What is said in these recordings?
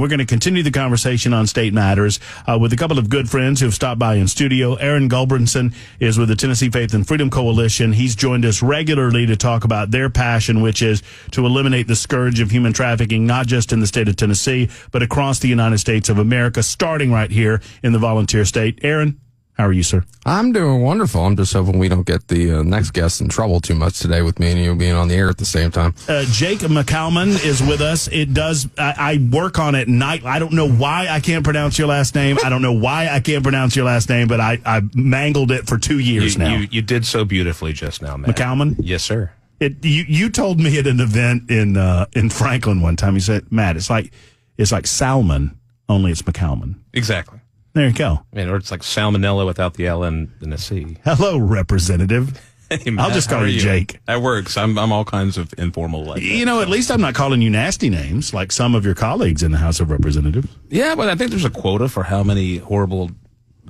We're going to continue the conversation on state matters with a couple of good friends who have stopped by in studio. Aaron Gulbranson is with the Tennessee Faith and Freedom Coalition. He's joined us regularly to talk about their passion, which is to eliminate the scourge of human trafficking, not just in the state of Tennessee, but across the United States of America, starting right here in the volunteer state. Aaron, how are you, sir? I'm doing wonderful. I'm just hoping we don't get the next guest in trouble too much today with me and you being on the air at the same time. Jake McCalmon is with us. I work on it night. I don't know why I can't pronounce your last name. I don't know why I can't pronounce your last name, but I mangled it for 2 years now. You did so beautifully just now, Matt. McCalmon? Yes, sir. You told me at an event in Franklin one time, you said, Matt, it's like salmon, only it's McCalmon. Exactly. There you go. I mean, or it's like salmonella without the L and the C. Hello, Representative. Hey, Matt, I'll just call you Jake. That works. I'm all kinds of informal like that. You know, at least I'm not calling you nasty names like some of your colleagues in the House of Representatives. Yeah, but I think there's a quota for how many horrible,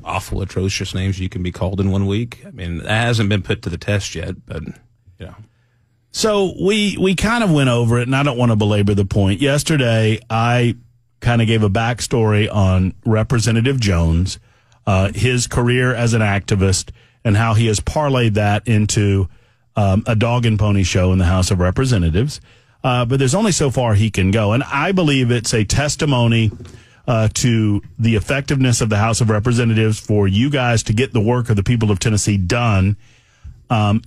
awful, atrocious names you can be called in 1 week. I mean, that hasn't been put to the test yet, but, you know. So we kind of went over it, and I don't want to belabor the point. Yesterday, I kind of gave a backstory on Representative Jones, his career as an activist, and how he has parlayed that into a dog and pony show in the House of Representatives. But there's only so far he can go. And I believe it's a testimony to the effectiveness of the House of Representatives for you guys to get the work of the people of Tennessee done,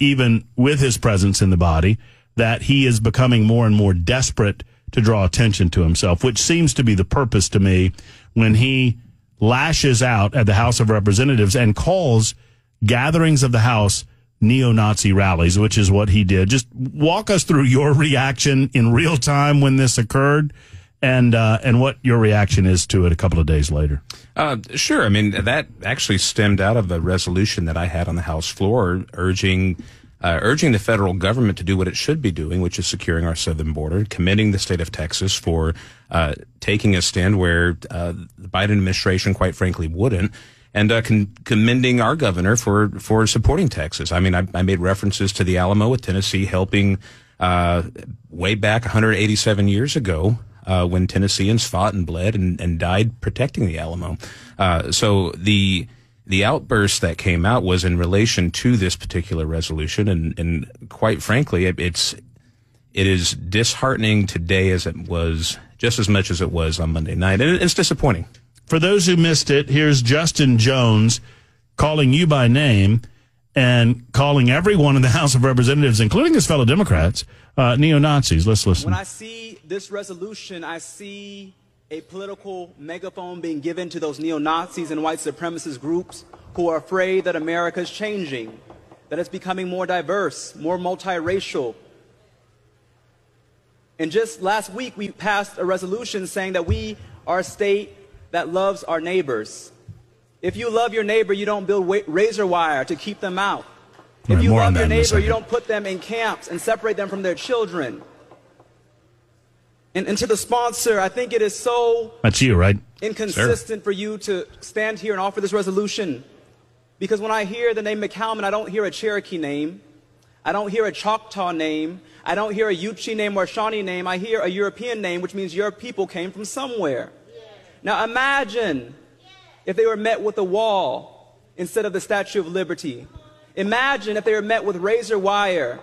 even with his presence in the body, that he is becoming more and more desperate to draw attention to himself, which seems to be the purpose to me when he lashes out at the House of Representatives and calls gatherings of the House neo-Nazi rallies, which is what he did. Just walk us through your reaction in real time when this occurred and what your reaction is to it a couple of days later. Sure. I mean, that actually stemmed out of a resolution that I had on the House floor urging the federal government to do what it should be doing, which is securing our southern border, commending the state of Texas for taking a stand where the Biden administration, quite frankly, wouldn't, and commending our governor for supporting Texas. I mean, I made references to the Alamo with Tennessee helping way back 187 years ago when Tennesseans fought and bled and died protecting the Alamo. So the outburst that came out was in relation to this particular resolution, and quite frankly, it is disheartening today as it was, just as much as it was on Monday night, and it's disappointing. For those who missed it, here's Justin Jones calling you by name and calling everyone in the House of Representatives, including his fellow Democrats, neo-Nazis. Let's listen. When I see this resolution, I see a political megaphone being given to those neo-Nazis and white supremacist groups who are afraid that America is changing, that it's becoming more diverse, more multiracial. And just last week, we passed a resolution saying that we are a state that loves our neighbors. If you love your neighbor, you don't build razor wire to keep them out. If you love your neighbor, you don't put them in camps and separate them from their children. And to the sponsor, I think it is so That's you, right? inconsistent for you to stand here and offer this resolution. Because when I hear the name McCalmon, I don't hear a Cherokee name. I don't hear a Choctaw name. I don't hear a Yuchi name or a Shawnee name. I hear a European name, which means your people came from somewhere. Now imagine if they were met with a wall instead of the Statue of Liberty. Imagine if they were met with razor wire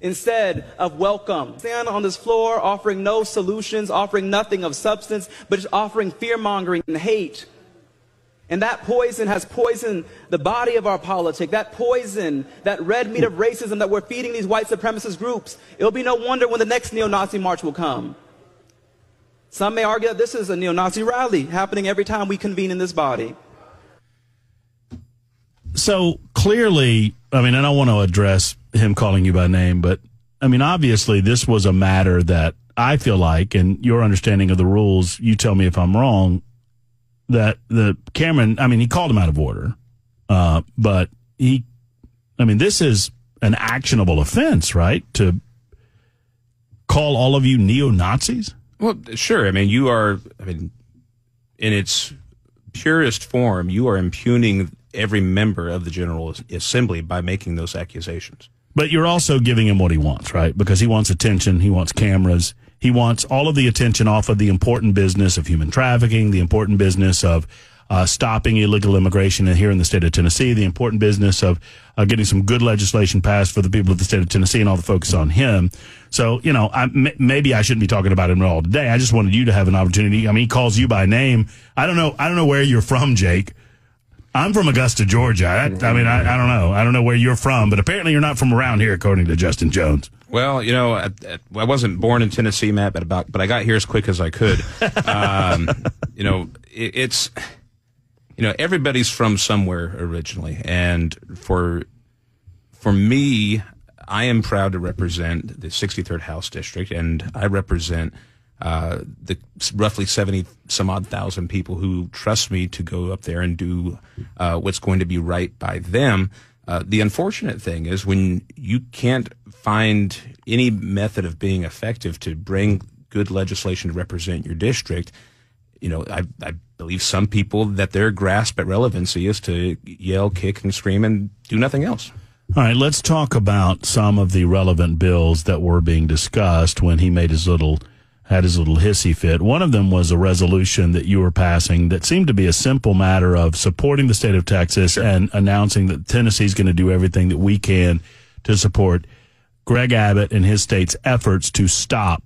instead of welcome. Stand on this floor offering no solutions, offering nothing of substance, but just offering fear-mongering and hate. And that poison has poisoned the body of our politics. That poison, that red meat of racism that we're feeding these white supremacist groups. It'll be no wonder when the next neo-Nazi march will come. Some may argue that this is a neo-Nazi rally happening every time we convene in this body. So clearly, I mean, I don't want to address him calling you by name, but I mean, obviously this was a matter that I feel like, and your understanding of the rules, you tell me if I'm wrong, that Cameron, I mean, he called him out of order, but this is an actionable offense, right? To call all of you neo-Nazis? Well, sure. I mean, in its purest form, you are impugning every member of the General Assembly by making those accusations. But you're also giving him what he wants, right? Because he wants attention, he wants cameras, He wants all of the attention off of the important business of human trafficking, the important business of stopping illegal immigration here in the state of Tennessee, the important business of getting some good legislation passed for the people of the state of Tennessee, and all the focus on him. So, maybe I shouldn't be talking about him at all today. I just wanted you to have an opportunity. I mean, he calls you by name. I don't know where you're from, Jake. I'm from Augusta, Georgia. I don't know. I don't know where you're from, but apparently you're not from around here, according to Justin Jones. Well, I wasn't born in Tennessee, Matt, but I got here as quick as I could. It's everybody's from somewhere originally, and for me, I am proud to represent the 63rd House District, and I represent the roughly 70 some odd thousand people who trust me to go up there and do what's going to be right by them. The unfortunate thing is when you can't find any method of being effective to bring good legislation to represent your district, I believe some people that their grasp at relevancy is to yell, kick, and scream and do nothing else. All right, let's talk about some of the relevant bills that were being discussed when he made his little hissy fit. One of them was a resolution that you were passing that seemed to be a simple matter of supporting the state of Texas Sure. and announcing that Tennessee's going to do everything that we can to support Greg Abbott and his state's efforts to stop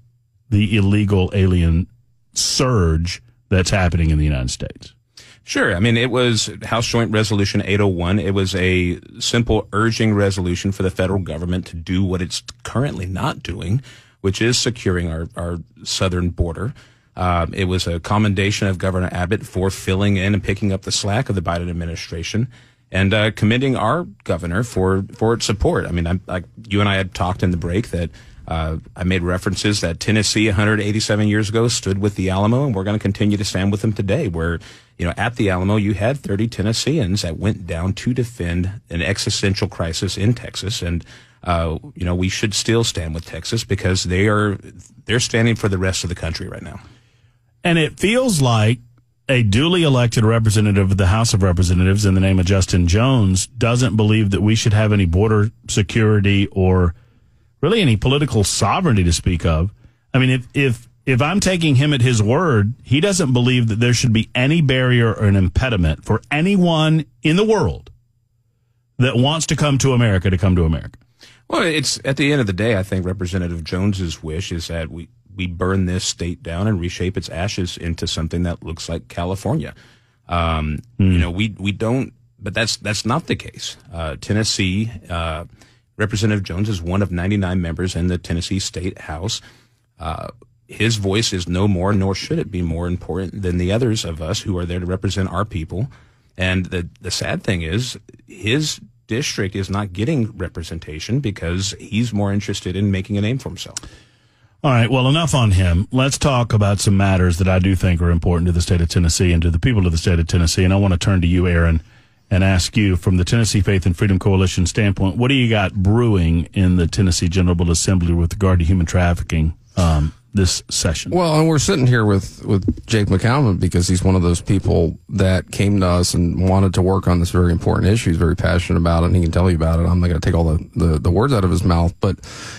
the illegal alien surge that's happening in the United States. Sure. I mean, it was House Joint Resolution 801. It was a simple urging resolution for the federal government to do what it's currently not doing, which is securing our southern border. It was a commendation of Governor Abbott for filling in and picking up the slack of the Biden administration, and commending our governor for its support. I mean, you and I had talked in the break that I made references that Tennessee 187 years ago stood with the Alamo, and we're going to continue to stand with them today, where, at the Alamo, you had 30 Tennesseans that went down to defend an existential crisis in Texas. And, we should still stand with Texas because they're standing for the rest of the country right now. And it feels like a duly elected representative of the House of Representatives in the name of Justin Jones doesn't believe that we should have any border security or really any political sovereignty to speak of. I mean, if I'm taking him at his word, he doesn't believe that there should be any barrier or an impediment for anyone in the world that wants to come to America to come to America. Well, it's at the end of the day, I think Representative Jones's wish is that we burn this state down and reshape its ashes into something that looks like California. We don't, but that's not the case. Tennessee, Representative Jones is one of 99 members in the Tennessee State House. His voice is no more, nor should it be more important than the others of us who are there to represent our people. And the sad thing is his district is not getting representation because he's more interested in making a name for himself. All right, well, enough on him. Let's talk about some matters that I do think are important to the state of Tennessee and to the people of the state of Tennessee. And I want to turn to you, Aaron, and ask you, from the Tennessee Faith and Freedom Coalition standpoint, what do you got brewing in the Tennessee General Assembly with regard to human trafficking this session? Well, and we're sitting here with Jake McCalmon because he's one of those people that came to us and wanted to work on this very important issue. He's very passionate about it, and he can tell you about it. I'm not going to take all the words out of his mouth, but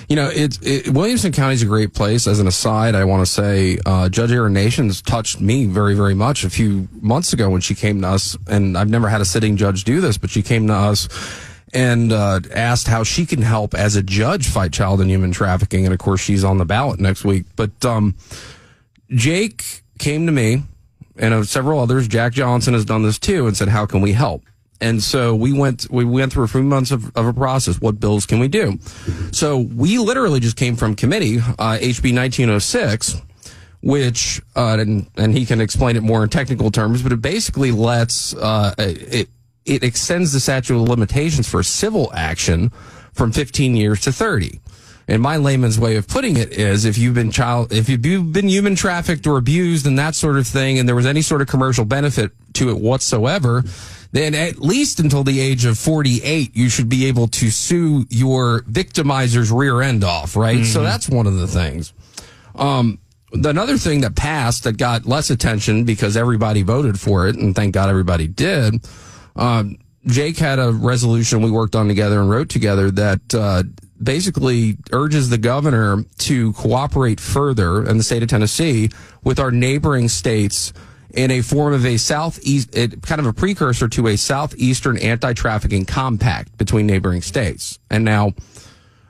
Williamson County is a great place. As an aside, I want to say Judge Aaron Nations touched me very, very much a few months ago when she came to us, and I've never had a sitting judge do this, but she came to us and asked how she can help as a judge fight child and human trafficking. And of course, she's on the ballot next week. But Jake came to me and several others. Jack Johnson has done this too, and said, how can we help? And so we went through a few months of a process. What bills can we do? So we literally just came from committee, HB 1906, which, and he can explain it more in technical terms, but it basically lets, it extends the statute of limitations for civil action from 15 years to 30. And my layman's way of putting it is if you've been human trafficked or abused and that sort of thing, and there was any sort of commercial benefit to it whatsoever, then at least until the age of 48, you should be able to sue your victimizer's rear end off, right? Mm-hmm. So that's one of the things. Another thing that passed that got less attention because everybody voted for it, and thank God everybody did, Jake had a resolution we worked on together and wrote together that basically urges the governor to cooperate further in the state of Tennessee with our neighboring states in a form of a kind of a precursor to a southeastern anti-trafficking compact between neighboring states. And now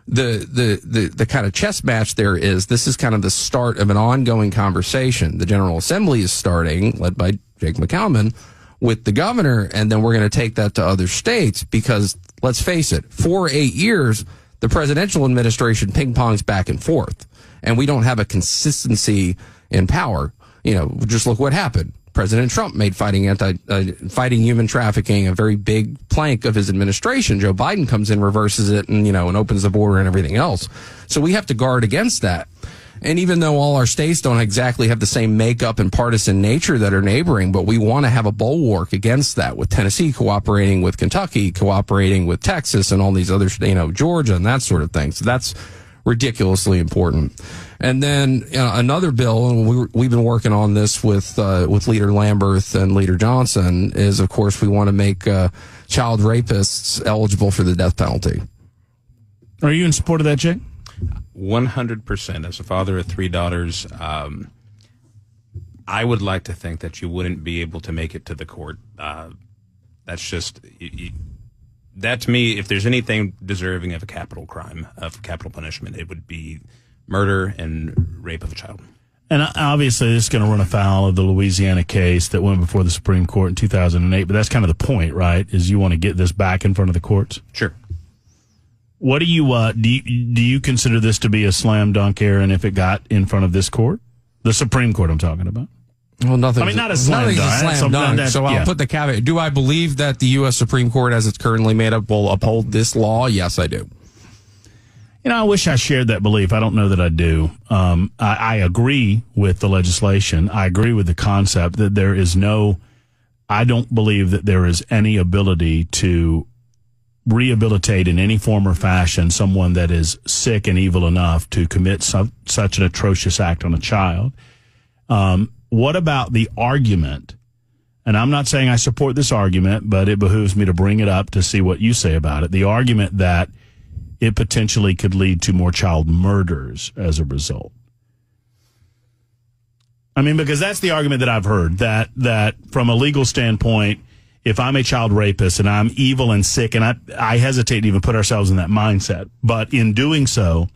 the kind of chess match there is this is kind of the start of an ongoing conversation. The General Assembly is starting, led by Jake McCalmon, with the governor, and then we're going to take that to other states because, let's face it, for 8 years, the presidential administration ping-pongs back and forth, and we don't have a consistency in power. You know, just look what happened. President Trump made fighting human trafficking a very big plank of his administration. Joe Biden comes in, reverses it, and opens the border and everything else. So we have to guard against that. And even though all our states don't exactly have the same makeup and partisan nature that are neighboring, but we want to have a bulwark against that, with Tennessee cooperating with Kentucky, cooperating with Texas and all these other, Georgia and that sort of thing. So that's ridiculously important. And then another bill, and we've been working on this with Leader Lamberth and Leader Johnson, is, of course, we want to make child rapists eligible for the death penalty. Are you in support of that, Jake? 100%. As a father of 3 daughters, I would like to think that you wouldn't be able to make it to the court. That's just... that, to me, if there's anything deserving of a capital crime, of capital punishment, it would be murder and rape of a child. And obviously, this is going to run afoul of the Louisiana case that went before the Supreme Court in 2008. But that's kind of the point, right? Is you want to get this back in front of the courts? Sure. What do you consider this to be a slam dunk, Aaron, if it got in front of this court? The Supreme Court I'm talking about. Well, nothing. I mean, not a slam dunk. So I'll put the caveat. Do I believe that the U.S. Supreme Court, as it's currently made up, will uphold this law? Yes, I do. I wish I shared that belief. I don't know that I do. I agree with the legislation. I agree with the concept that I don't believe that there is any ability to rehabilitate in any form or fashion someone that is sick and evil enough to commit such an atrocious act on a child. What about the argument? And I'm not saying I support this argument, but it behooves me to bring it up to see what you say about it. The argument that it potentially could lead to more child murders as a result. I mean, because that's the argument that I've heard, that from a legal standpoint, if I'm a child rapist and I'm evil and sick, and I hesitate to even put ourselves in that mindset, but in doing so,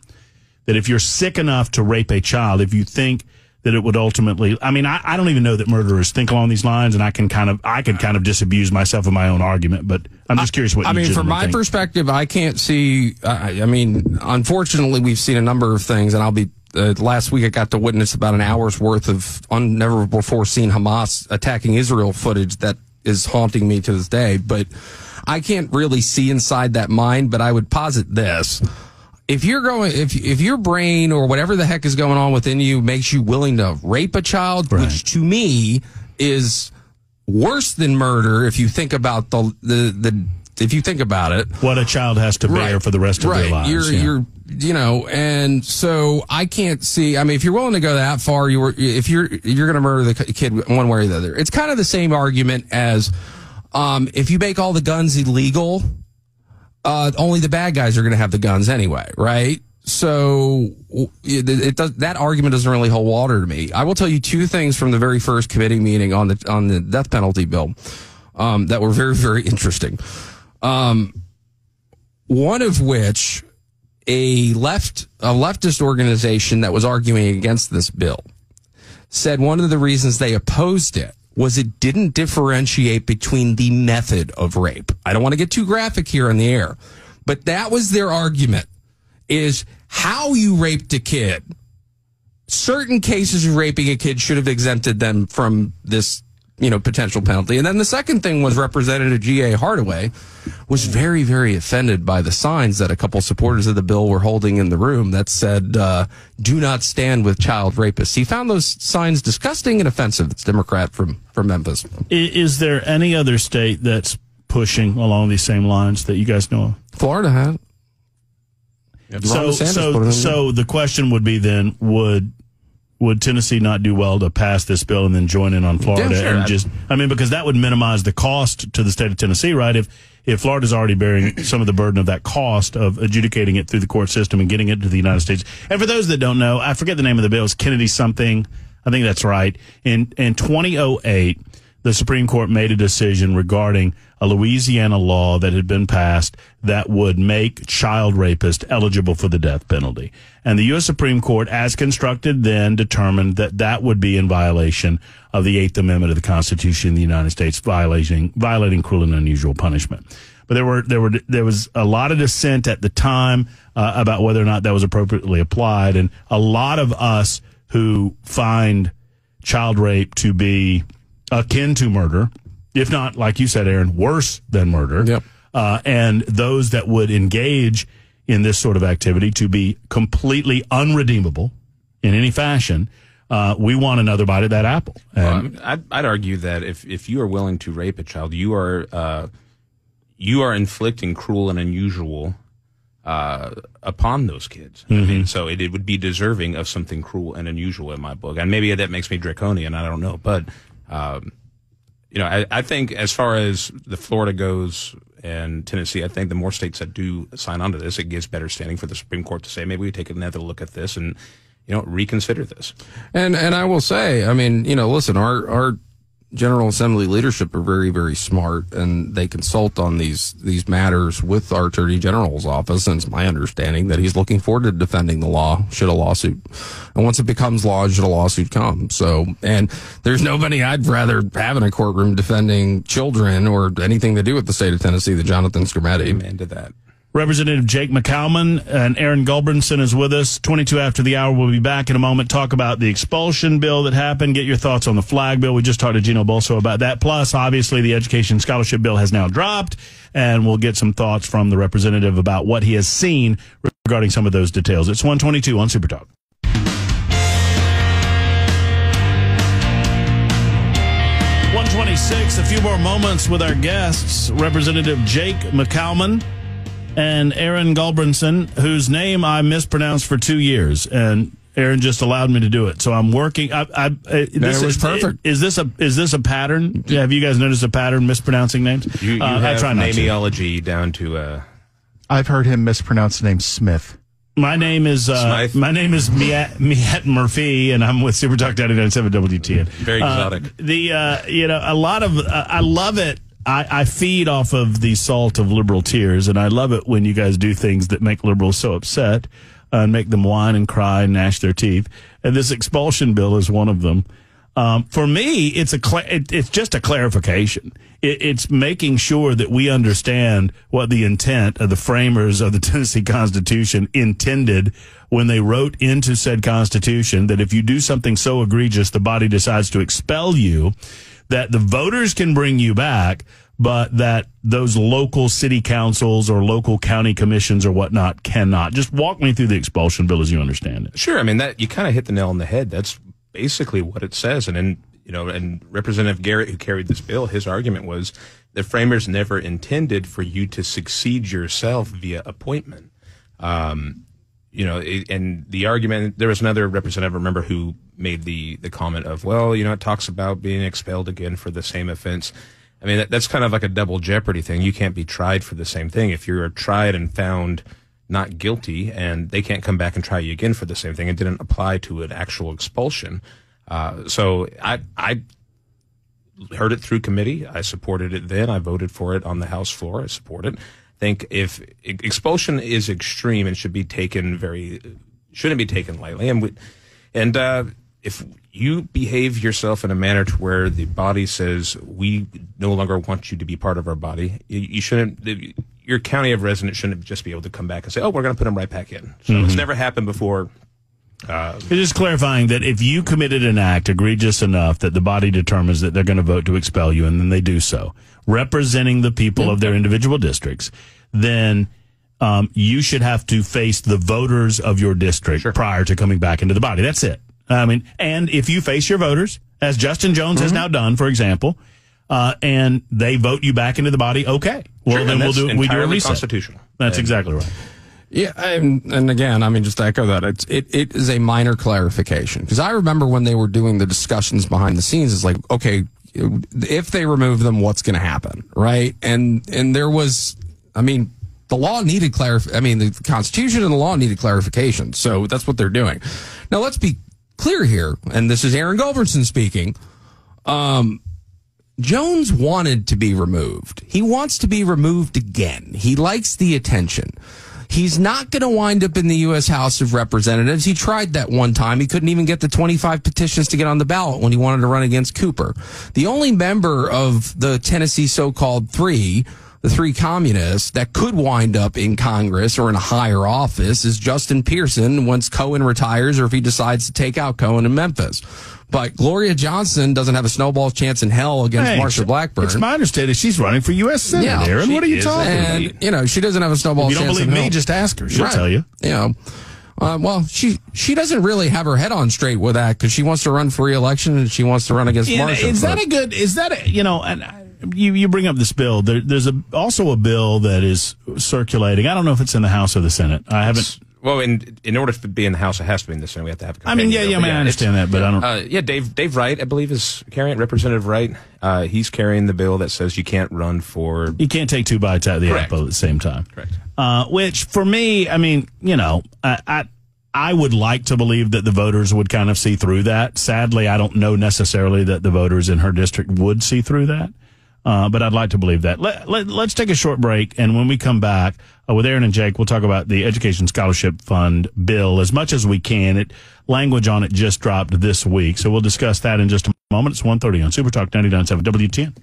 that if you're sick enough to rape a child, if you think that it would ultimately, I don't even know that murderers think along these lines, and I could kind of disabuse myself of my own argument, but I'm just curious what you think. From my perspective, I can't see, unfortunately, we've seen a number of things, and last week I got to witness about an hour's worth of never before seen Hamas attacking Israel footage that is haunting me to this day, but I can't really see inside that mind, but I would posit this. If your brain or whatever the heck is going on within you makes you willing to rape a child, right, which to me is worse than murder, if you think about if you think about it, what a child has to bear for the rest of their lives. And so I can't see. I mean, if you're willing to go that far, if you're going to murder the kid one way or the other, it's kind of the same argument as if you make all the guns illegal. Only the bad guys are going to have the guns anyway, right? So that argument doesn't really hold water to me. I will tell you 2 things from the very first committee meeting on the death penalty bill that were very, very interesting. One of which a leftist organization that was arguing against this bill said one of the reasons they opposed it was it didn't differentiate between the method of rape. I don't want to get too graphic here on the air, but that was their argument, is how you raped a kid. Certain cases of raping a kid should have exempted them from this, potential penalty. And then the second thing was Representative G.A. Hardaway was very, very offended by the signs that a couple supporters of the bill were holding in the room that said, do not stand with child rapists. He found those signs disgusting and offensive. It's Democrat from Memphis. Is there any other state that's pushing along these same lines that you guys know of? Florida has. So the question would be then, would would Tennessee not do well to pass this bill and then join in on Florida? Yeah, sure. And because that would minimize the cost to the state of Tennessee, right? If Florida's already bearing some of the burden of that cost of adjudicating it through the court system and getting it to the United States. And for those that don't know, I forget the name of the bill. It's Kennedy something. I think that's right. In 2008, the Supreme Court made a decision regarding a Louisiana law that had been passed that would make child rapists eligible for the death penalty. And the U.S. Supreme Court, as constructed then, determined that that would be in violation of the Eighth Amendment of the Constitution of the United States, violating cruel and unusual punishment. But there was a lot of dissent at the time about whether or not that was appropriately applied, and a lot of us who find child rape to be akin to murder, if not, like you said, Aaron, worse than murder. Yep. And those that would engage in this sort of activity to be completely unredeemable in any fashion, we want another bite at that apple. And I'd argue that if you are willing to rape a child, you are inflicting cruel and unusual upon those kids. Mm-hmm. I mean, so it would be deserving of something cruel and unusual in my book. And maybe that makes me draconian, I don't know. But, I think as far as the Florida goes and Tennessee, I think the more states that do sign on to this, it gives better standing for the Supreme Court to say, maybe we take another look at this and, reconsider this. And I will say, I mean, listen, our General Assembly leadership are very, very smart, and they consult on these matters with our Attorney General's office, and it's my understanding that he's looking forward to defending the law should a lawsuit. And once it becomes law, should a lawsuit come. So, and there's nobody I'd rather have in a courtroom defending children or anything to do with the state of Tennessee than Jonathan Skrmetti. Amen to that. Representative Jake McCalmon and Aaron Gulbranson is with us. 22 after the hour. We'll be back in a moment. Talk about the expulsion bill that happened. Get your thoughts on the flag bill. We just talked to Gino Bolso about that. Plus, obviously, the education scholarship bill has now dropped, and we'll get some thoughts from the representative about what he has seen regarding some of those details. It's 122 on Super Talk. A few more moments with our guests, Representative Jake McCalmon and Aaron Gulbranson, whose name I mispronounced for 2 years, and Aaron just allowed me to do it. So I'm working. This was perfect. Is this a pattern? Yeah, have you guys noticed a pattern mispronouncing names? You have I try not nameology down to. I've heard him mispronounce the name Smith. My name is Miat Murphy, and I'm with Super Talk 99.7 WTN. Very exotic. A lot of I love it. I feed off of the salt of liberal tears, and I love it when you guys do things that make liberals so upset and make them whine and cry and gnash their teeth. And this expulsion bill is one of them. For me, it's just a clarification. It's making sure that we understand what the intent of the framers of the Tennessee Constitution intended when they wrote into said Constitution that if you do something so egregious, the body decides to expel you, that the voters can bring you back, but that those local city councils or local county commissions or whatnot cannot. Just walk me through the expulsion bill as you understand it. Sure. I mean, that you kind of hit the nail on the head. That's basically what it says. And Representative Garrett, who carried this bill, his argument was the framers never intended for you to succeed yourself via appointment. And the argument, there was another representative, remember, who made the comment of, well, it talks about being expelled again for the same offense. I mean, that's kind of like a double jeopardy thing. You can't be tried for the same thing. If you're tried and found not guilty and they can't come back and try you again for the same thing, it didn't apply to an actual expulsion. So I heard it through committee. I supported it then. I voted for it on the House floor. I support it. I think if expulsion is extreme and shouldn't be taken lightly. And if you behave yourself in a manner to where the body says we no longer want you to be part of our body, you shouldn't. Your county of residence shouldn't just be able to come back and say, "Oh, we're going to put them right back in." So It's never happened before. It is clarifying that if you committed an act egregious enough that the body determines that they're going to vote to expel you, and then they do so, representing the people of their individual districts, then you should have to face the voters of your district prior to coming back into the body. That's it. I mean, and if you face your voters, as Justin Jones has now done, for example, and they vote you back into the body, okay. Well, then we do a reset. Constitutional. That's exactly right. Yeah, and again, I mean, just to echo that, it is a minor clarification. Because I remember when they were doing the discussions behind the scenes, it's like, okay, if they remove them, what's going to happen, right? And there was, I mean, the law needed the Constitution and the law needed clarification. So that's what they're doing. Now, let's be clear here, and this is Aaron Gulbranson speaking. Jones wanted to be removed. He wants to be removed again. He likes the attention. He's not going to wind up in the U.S. House of Representatives. He tried that one time. He couldn't even get the 25 petitions to get on the ballot when he wanted to run against Cooper. The only member of the Tennessee so-called the three communists that could wind up in Congress or in a higher office is Justin Pearson once Cohen retires or if he decides to take out Cohen in Memphis. But Gloria Johnson doesn't have a snowball's chance in hell against Marsha Blackburn. It's my understanding she's running for U.S. Senate, Aaron. What are you talking about? And, she doesn't have a snowball's chance in hell. If you don't believe me, just ask her. She'll tell you. Well, she doesn't really have her head on straight with that because she wants to run for re-election and she wants to run against Marsha. And you bring up this bill. There's also a bill that is circulating. I don't know if it's in the House or the Senate. I haven't. Well, in order to be in the House, it has to be in the Senate. We have to have a companion bill. I understand that, but I don't. Dave Wright, I believe, is carrying it. Representative Wright, he's carrying the bill that says you can't run for. You can't take two bites out of the apple at the same time. Correct. Which, for me, I mean, I would like to believe that the voters would kind of see through that. Sadly, I don't know necessarily that the voters in her district would see through that. But I'd like to believe that. Let's take a short break, and when we come back with Aaron and Jake, we'll talk about the Education Scholarship Fund bill as much as we can. Language on it just dropped this week, so we'll discuss that in just a moment. It's 1:30 on Super Talk 99.7 WTN.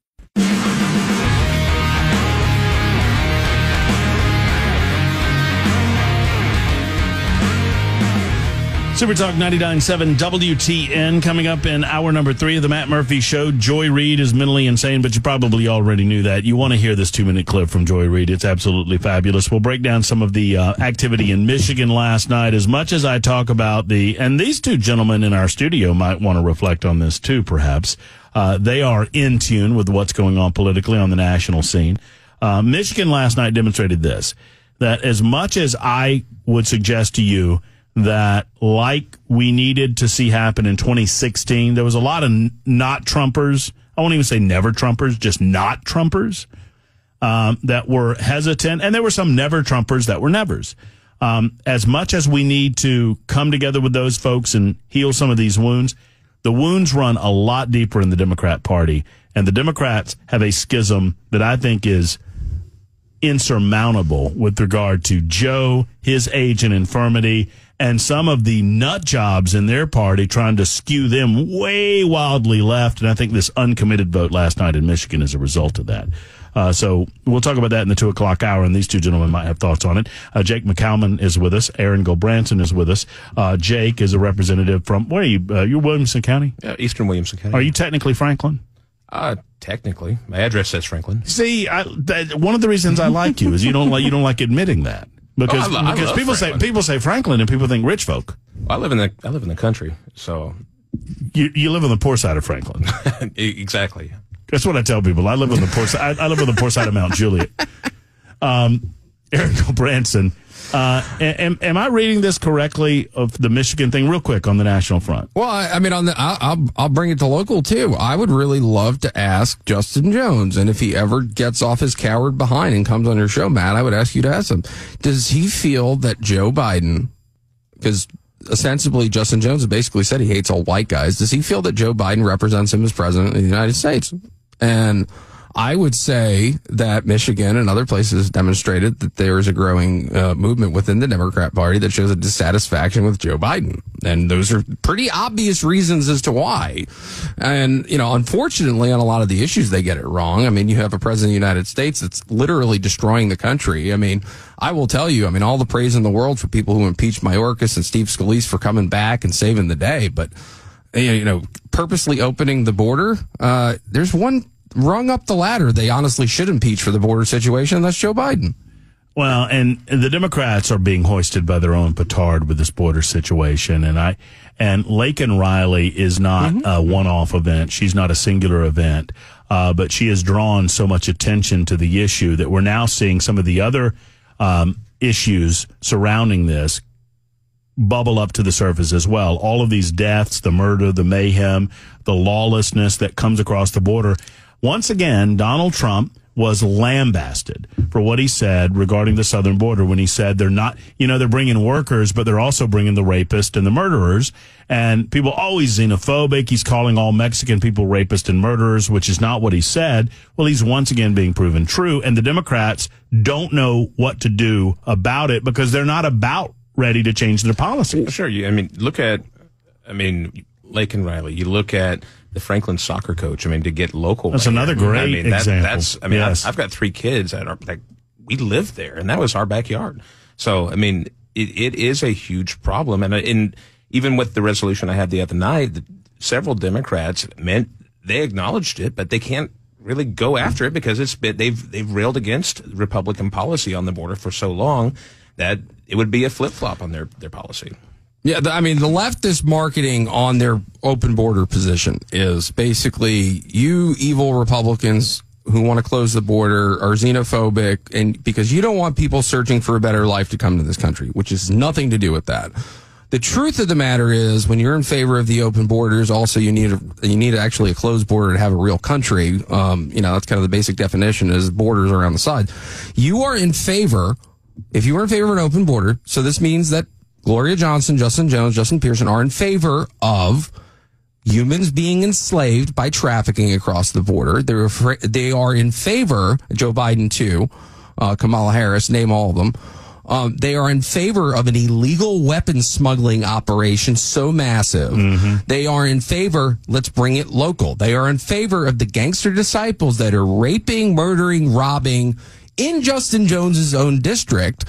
Super Talk 99.7 WTN. Coming up in hour number 3 of the Matt Murphy Show, Joy Reid is mentally insane, but you probably already knew that. You want to hear this 2-minute clip from Joy Reid. It's absolutely fabulous. We'll break down some of the activity in Michigan last night. As much as I talk about and these two gentlemen in our studio might want to reflect on this too, perhaps. They are in tune with what's going on politically on the national scene. Michigan last night demonstrated this, that as much as I would suggest to you that, like we needed to see happen in 2016, there was a lot of not Trumpers. I won't even say never Trumpers, just not Trumpers that were hesitant. And there were some never Trumpers that were nevers. As much as we need to come together with those folks and heal some of these wounds, the wounds run a lot deeper in the Democrat Party. And the Democrats have a schism that I think is insurmountable with regard to Joe, his age and infirmity, and some of the nut jobs in their party trying to skew them way wildly left. And I think this uncommitted vote last night in Michigan is a result of that. So we'll talk about that in the 2 o'clock hour, and these two gentlemen might have thoughts on it. Jake McCalmon is with us. Aaron Gulbranson is with us. Jake is a representative from, where are you? You're Williamson County? Eastern Williamson County. Are you technically Franklin? Technically. My address says Franklin. See, one of the reasons I like you is you don't like admitting that. Because people say Franklin and people think rich folk. I live in the country, so you live on the poor side of Franklin. Exactly. That's what I tell people. I live on the poor side. I live on the poor side of Mount Juliet. Aaron Gulbranson. Am I reading this correctly of the Michigan thing real quick on the national front? Well, I mean, I'll bring it to local too. I would really love to ask Justin Jones, and if he ever gets off his coward behind and comes on your show, Matt, I would ask you to ask him, does he feel that Joe Biden, because ostensibly Justin Jones has basically said he hates all white guys, does he feel that Joe Biden represents him as president of the United States? And I would say that Michigan and other places demonstrated that there is a growing movement within the Democrat Party that shows a dissatisfaction with Joe Biden. And those are pretty obvious reasons as to why. And, unfortunately, on a lot of the issues, they get it wrong. I mean, you have a president of the United States that's literally destroying the country. I mean, I will tell you, all the praise in the world for people who impeached Mayorkas and Steve Scalise for coming back and saving the day. But, purposely opening the border, there's one rung up the ladder they honestly should impeach for the border situation, and that's Joe Biden. Well, and the Democrats are being hoisted by their own petard with this border situation, and Laken Riley is not a one-off event. She's not a singular event, but she has drawn so much attention to the issue that we're now seeing some of the other issues surrounding this bubble up to the surface as well. All of these deaths, the murder, the mayhem, the lawlessness that comes across the border. Once again, Donald Trump was lambasted for what he said regarding the southern border when he said they're not, they're bringing workers, but they're also bringing the rapists and the murderers. And people always xenophobic. He's calling all Mexican people rapists and murderers, which is not what he said. Well, he's once again being proven true. And the Democrats don't know what to do about it because they're not about ready to change their policy. Sure. Look at Laken Riley. You look at the Franklin soccer coach. To get local. That's another great example. Yes. I've got 3 kids that we live there, and that was our backyard. So, it is a huge problem. And even with the resolution I had the other night, several Democrats they acknowledged it, but they can't really go after it because they've railed against Republican policy on the border for so long that it would be a flip-flop on their policy. Yeah, the leftist marketing on their open border position is basically you evil Republicans who want to close the border are xenophobic, and because you don't want people searching for a better life to come to this country, which has nothing to do with that. The truth of the matter is, when you're in favor of the open borders, also you need actually a closed border to have a real country. That's kind of the basic definition is borders around the side. You are in favor, if you are in favor of an open border, so this means that Gloria Johnson, Justin Jones, Justin Pearson are in favor of humans being enslaved by trafficking across the border. They are in favor, Joe Biden too, Kamala Harris, name all of them. They are in favor of an illegal weapons smuggling operation so massive. Mm-hmm. They are in favor, let's bring it local. They are in favor of the gangster disciples that are raping, murdering, robbing in Justin Jones's own district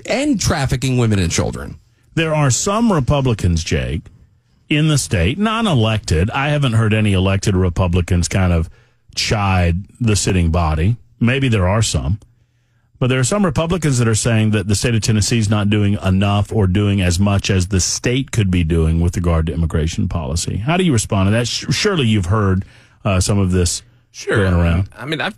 and trafficking women and children. There are some Republicans, Jake, in the state, non-elected. I haven't heard any elected Republicans kind of chide the sitting body. Maybe there are some. But there are some Republicans that are saying that the state of Tennessee is not doing enough or doing as much as the state could be doing with regard to immigration policy. How do you respond to that? Surely you've heard some of this going around.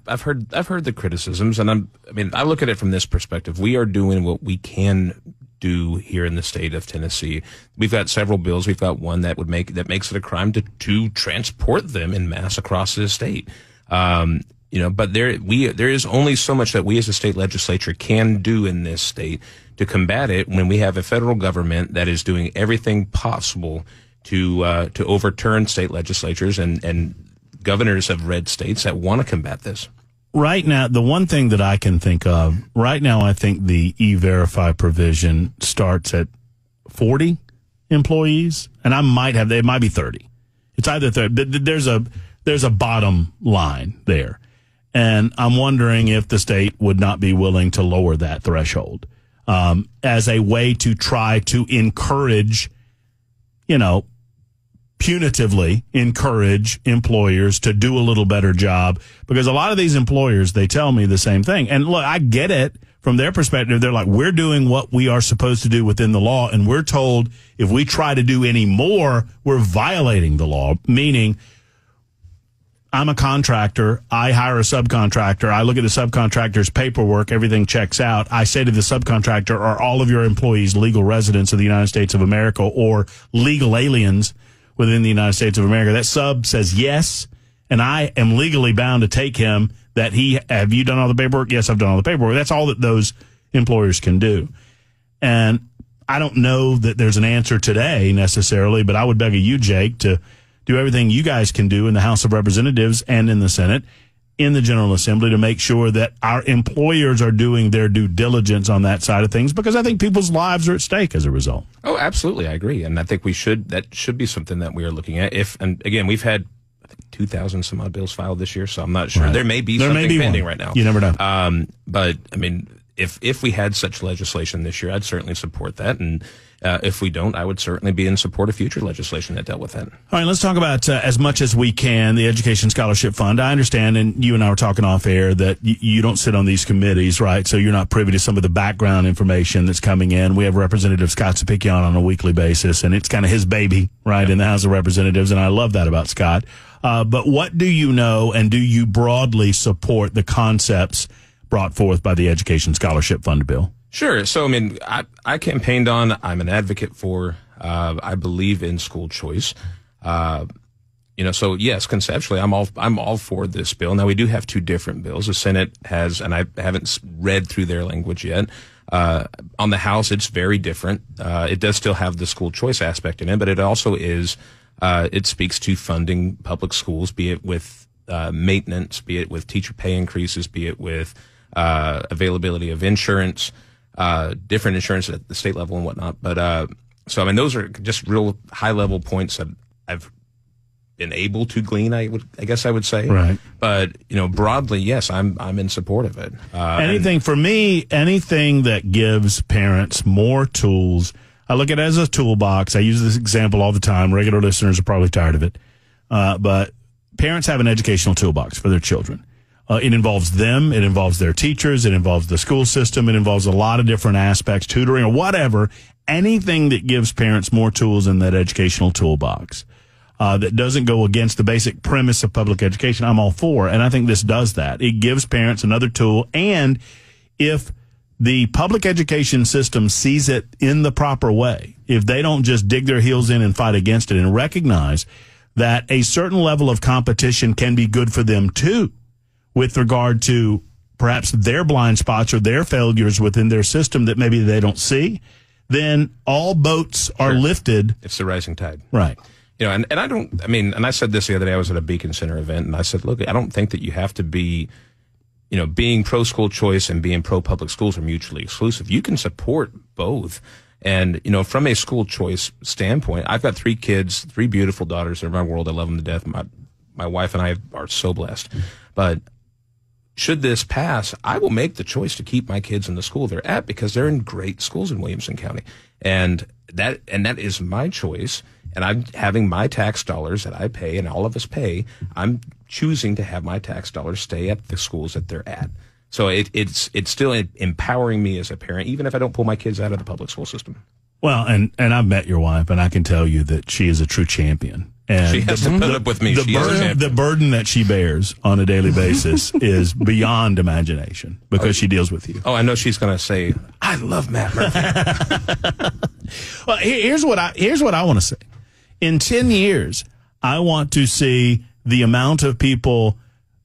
I've heard the criticisms, and I look at it from this perspective. We are doing what we can do here in the state of Tennessee. We've got several bills. We've got one that makes it a crime to transport them in mass across the state. But there is only so much that we as a state legislature can do in this state to combat it when we have a federal government that is doing everything possible to overturn state legislatures and governors of red states that want to combat this. Right now, the one thing that I can think of, right now I think the E-Verify provision starts at 40 employees, and it might be 30. It's either 30. There's a bottom line there. And I'm wondering if the state would not be willing to lower that threshold as a way to try to encourage, punitively encourage employers to do a little better job. Because a lot of these employers, they tell me the same thing. And look, I get it from their perspective. They're like, we're doing what we are supposed to do within the law. And we're told if we try to do any more, we're violating the law, meaning I'm a contractor. I hire a subcontractor. I look at the subcontractor's paperwork. Everything checks out. I say to the subcontractor, are all of your employees legal residents of the United States of America or legal aliens within the United States of America? That sub says yes, and I am legally bound to take him. Have you done all the paperwork? Yes, I've done all the paperwork. That's all that those employers can do. And I don't know that there's an answer today necessarily, but I would beg of you, Jake, to do everything you guys can do in the House of Representatives and in the Senate, in the General Assembly, to make sure that our employers are doing their due diligence on that side of things, because I think people's lives are at stake as a result. Oh, absolutely. I agree. And I think that should be something that we are looking at. And again, we've had 2,000 some odd bills filed this year, so I'm not sure. Right. There may be something pending right now. You never know. But if we had such legislation this year, I'd certainly support that. And if we don't, I would certainly be in support of future legislation that dealt with that. All right, let's talk about, as much as we can, the Education Scholarship Fund. I understand, and you and I were talking off air, that you don't sit on these committees, right? So you're not privy to some of the background information that's coming in. We have Representative Scott Sapicki on a weekly basis, and it's kind of his baby, right, in the House of Representatives, and I love that about Scott. But what do you know, and do you broadly support the concepts brought forth by the Education Scholarship Fund bill? Sure. So, I mean, I campaigned on, I'm an advocate for, I believe in school choice. So yes, conceptually, I'm all for this bill. Now, we do have two different bills. The Senate has, and I haven't read through their language yet. On the House, it's very different. It does still have the school choice aspect in it, but it also is, it speaks to funding public schools, be it with maintenance, be it with teacher pay increases, be it with availability of insurance, different insurance at the state level and whatnot. But so I mean, those are just real high level points that I've been able to glean. I guess I would say. Right. But broadly, yes, I'm in support of it. Anything that gives parents more tools. I look at it as a toolbox. I use this example all the time. Regular listeners are probably tired of it. But parents have an educational toolbox for their children. It involves them. It involves their teachers. It involves the school system. It involves a lot of different aspects, tutoring or whatever. Anything that gives parents more tools in that educational toolbox that doesn't go against the basic premise of public education, I'm all for. And I think this does that. It gives parents another tool. And if the public education system sees it in the proper way, if they don't just dig their heels in and fight against it and recognize that a certain level of competition can be good for them too, with regard to perhaps their blind spots or their failures within their system that maybe they don't see, then all boats are lifted. It's the rising tide. Right. And I said this the other day. I was at a Beacon Center event, and I said, look, I don't think that you have to be, being pro school choice and being pro public schools are mutually exclusive. You can support both. And, from a school choice standpoint, I've got 3 kids, 3 beautiful daughters. They're my world. I love them to death. My wife and I are so blessed. But should this pass, I will make the choice to keep my kids in the school they're at because they're in great schools in Williamson County. And that is my choice. And I'm having my tax dollars that I pay and all of us pay. I'm choosing to have my tax dollars stay at the schools that they're at. So it's still empowering me as a parent, even if I don't pull my kids out of the public school system. Well, and I've met your wife, and I can tell you that she is a true champion. And she has to put up with me. The burden that she bears on a daily basis is beyond imagination because she deals with you. Oh, I know she's going to say, I love Matt Murphy. Well, here's what I want to say. In 10 years, I want to see the amount of people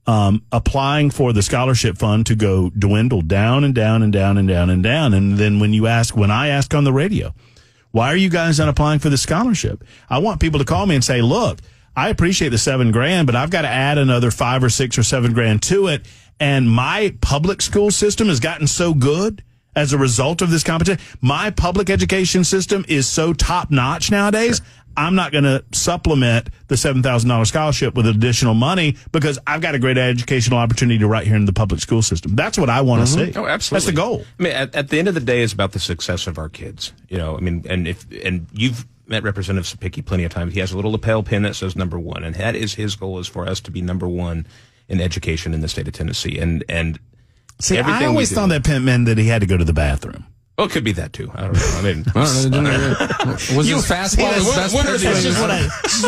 applying for the scholarship fund to go dwindle down and down and down and down and down. And then when I ask on the radio, why are you guys not applying for the scholarship? I want people to call me and say, look, I appreciate the $7,000, but I've got to add another $5,000 or $6,000 or $7,000 to it. And my public school system has gotten so good as a result of this competition. My public education system is so top notch nowadays. Sure. I'm not going to supplement the $7,000 scholarship with additional money because I've got a great educational opportunity right here in the public school system. That's what I want to see. Oh, absolutely. That's the goal. I mean, at the end of the day, it's about the success of our kids. And you've met Representative Sapicki plenty of times. He has a little lapel pin that says number 1, and that is his goal, is for us to be number 1 in education in the state of Tennessee. And see, I always thought that pin meant that he had to go to the bathroom. Well, it could be that too. I don't know. I mean, was this fastball his best pitch? This is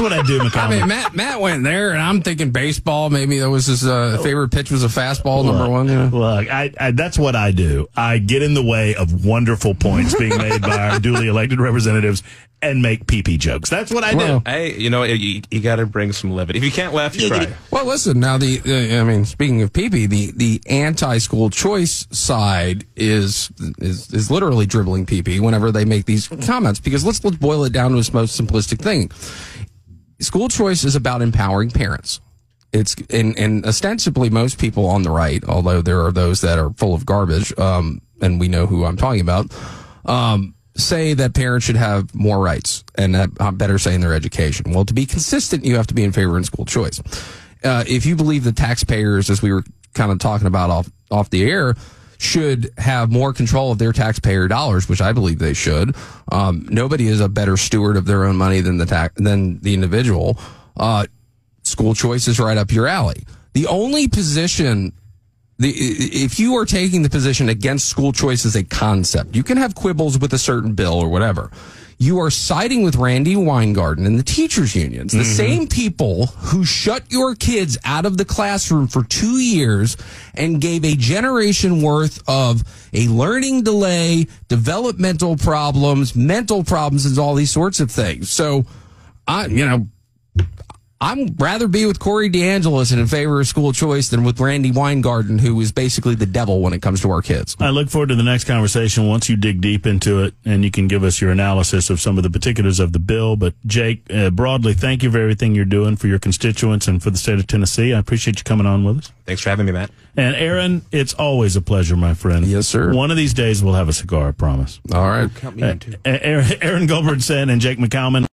what I do, McCalmon. I mean, Matt went there, and I'm thinking baseball. Maybe that was his favorite pitch was a fastball, number 1. Look, I that's what I do. I get in the way of wonderful points being made by our duly elected representatives and make pee-pee jokes. That's what I do. Hey, you got to bring some levity. If you can't laugh, you cry. Well, listen, now speaking of pee-pee, the anti-school choice side is literally dribbling pee-pee whenever they make these comments, because let's boil it down to its most simplistic thing. School choice is about empowering parents. It's and ostensibly most people on the right, although there are those that are full of garbage, and we know who I'm talking about, say that parents should have more rights and better say in their education. Well, to be consistent, you have to be in favor of school choice. If you believe the taxpayers, as we were kind of talking about off the air, should have more control of their taxpayer dollars, which I believe they should. Nobody is a better steward of their own money than the individual. School choice is right up your alley. The only position if you are taking the position against school choice as a concept, you can have quibbles with a certain bill or whatever. You are siding with Randy Weingarten and the teachers unions, the same people who shut your kids out of the classroom for 2 years and gave a generation worth of a learning delay, developmental problems, mental problems, and all these sorts of things. So, I'd rather be with Corey DeAngelis and in favor of school choice than with Randy Weingarten, who is basically the devil when it comes to our kids. I look forward to the next conversation once you dig deep into it and you can give us your analysis of some of the particulars of the bill. But, Jake, broadly, thank you for everything you're doing for your constituents and for the state of Tennessee. I appreciate you coming on with us. Thanks for having me, Matt. And, Aaron, it's always a pleasure, my friend. Yes, sir. One of these days we'll have a cigar, I promise. All right. Count me in, too. Aaron Gulbranson and Jake McCalmon.